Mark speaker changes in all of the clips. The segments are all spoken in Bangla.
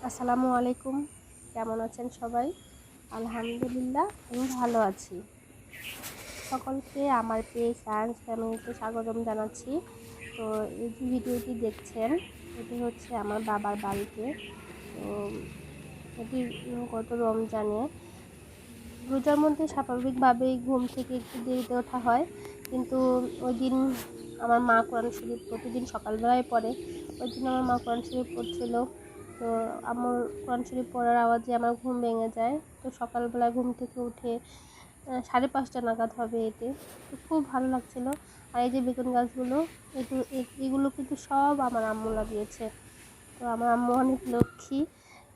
Speaker 1: আসসালামু আলাইকুম। কেমন আছেন সবাই? আলহামদুলিল্লাহ আমি ভালো আছি। সকলকে আমার পেজ সায়েন্স ফ্যামিলিতে স্বাগতম জানাচ্ছি। তো এই যে ভিডিওটি দেখছেন, এটি হচ্ছে আমার বাবার বাড়িতে। তো এটি গত রমজানে রোজার মধ্যে স্বাভাবিকভাবেই ঘুম থেকে একটু দেরিতে ওঠা হয়, কিন্তু ওই দিন আমার মা কোরআন শরীফ প্রতিদিন সকালবেলায় পড়ে। ওই দিন আমার মা কোরআন শরীফ পড়ছিল। তো আমার কোরআন শরীফ পড়ার আওয়াজে আমার ঘুম ভেঙে যায়। তো সকালবেলা ঘুম থেকে উঠে 5:30 নাগাদ হবে এতে। তো খুব ভালো লাগছিল। আর এই যে বেগুন গাছগুলো, এগুলো কিন্তু সব আমার আম্মু লাগিয়েছে। তো আমার আম্মু অনেক লক্ষ্মী।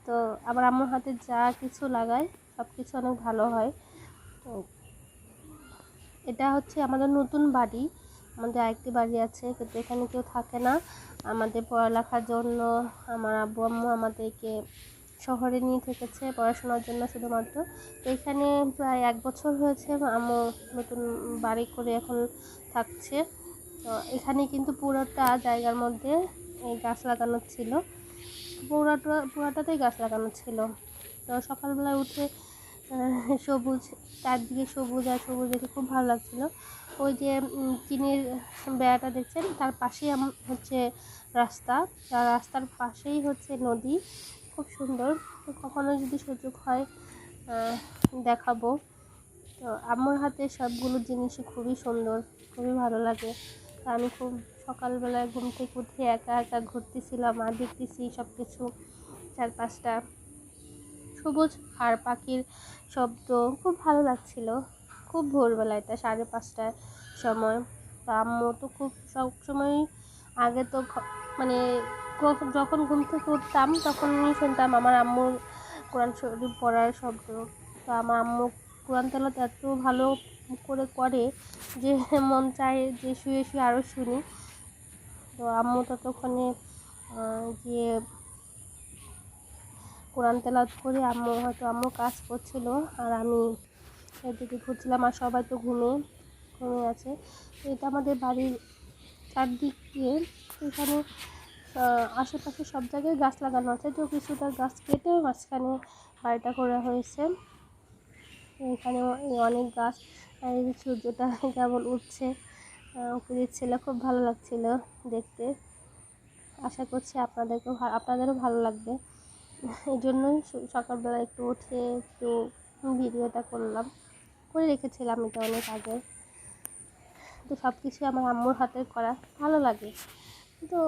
Speaker 1: তো আমার আম্মুর হাতে যা কিছু লাগায় সব কিছু অনেক ভালো হয়। তো এটা হচ্ছে আমাদের নতুন বাড়ি। আমাদের আরেকটি বাড়ি আছে, কিন্তু এখানে কেউ থাকে না। আমাদের পড়ালেখার জন্য আমার আব্বু আম্মু আমাদেরকে শহরে নিয়ে থেকেছে পড়াশোনার জন্য শুধুমাত্র। তো এখানে প্রায় 1 বছর হয়েছে আম্মু নতুন বাড়ি করে এখন থাকছে। তো এখানে কিন্তু পুরোটা জায়গার মধ্যে এই গাছ লাগানো ছিল, পুরাটাতেই গাছ লাগানো ছিল। তো সকালবেলায় উঠে সবুজ, চারদিকে সবুজ আর সবুজ দেখে খুব ভালো লাগছিলো। ওই যে টিনের বেড়াটা দেখছেন, তার পাশেই হচ্ছে রাস্তা, আর রাস্তার পাশেই হচ্ছে নদী। খুব সুন্দর। তো কখনো যদি সুযোগ হয় দেখাবো। তো আম্মুর হাতে সবগুলো জিনিসই খুবই সুন্দর, খুবই ভালো লাগে। তো আমি খুব সকালবেলায় ঘুম থেকে উঠে একা একা ঘুরতেছিলাম আর দেখতেছি সব কিছু, চারপাশটা সবুজ আর পাখির শব্দ, খুব ভালো লাগছিল। খুব ভোরবেলা, এটা 5:30টার সময়। তো আম্মু তো খুব সবসময়ই আগে তো মানে যখন ঘুম থেকে উঠতাম তখনই শুনতাম আমার আম্মুর কোরআন শরীফ পড়ার শব্দ। তো আমার আম্মু কোরআন তেলাওয়াত এত ভালো করে করে যে মন চায় যে শুয়ে শুয়ে আরও শুনি। তো আম্মু ততক্ষণে গিয়ে কোরআন তেলাওয়াত করে আম্মু কাজ করছিল, আর আমি এদিকে ঘুরছিলাম। আর সবাই তো ঘুমিয়ে আছে। তো এটা আমাদের বাড়ির চারদিক দিয়ে, এখানে আশেপাশে সব জায়গায় গাছ লাগানো আছে। তো কিছুটা গাছ কেটে মাঝখানে বাড়িটা করা হয়েছে। এখানে অনেক গাছ, আর এই সূর্যটা কেমন উঠছে উঠে দিচ্ছিল, খুব ভালো লাগছিল দেখতে। আশা করছি আপনাদেরও ভালো লাগবে। এই জন্যই সকালবেলা একটু উঠে একটু ভিডিওটা করে রেখেছিলাম এটা অনেক আগে। তো সব কিছু আমার আম্মুর হাতের করা, ভালো লাগে। তো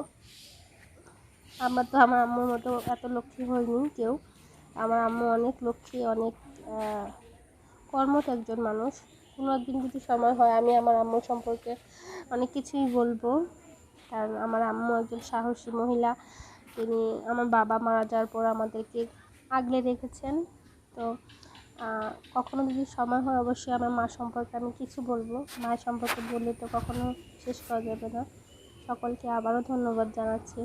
Speaker 1: আমার আম্মুর মতো এত লক্ষ্মী হয়নি কেউ। আমার আম্মু অনেক লক্ষ্মী, অনেক কর্মঠ একজন মানুষ। কোনো একদিন যদি সময় হয় আমি আমার আম্মু সম্পর্কে অনেক কিছুই বলবো, কারণ আমার আম্মু একজন সাহসী মহিলা। তিনি আমার বাবা মারা যাওয়ার পর আমাদেরকে আগলে রেখেছেন। তো কখনো যদি সময় হয় অবশ্যই আমার মা সম্পর্কে আমি কিছু বলবো। মায়ের সম্পর্কে বললে তো কখনো শেষ করা যাবে না। সকলকে আবারও ধন্যবাদ জানাচ্ছি।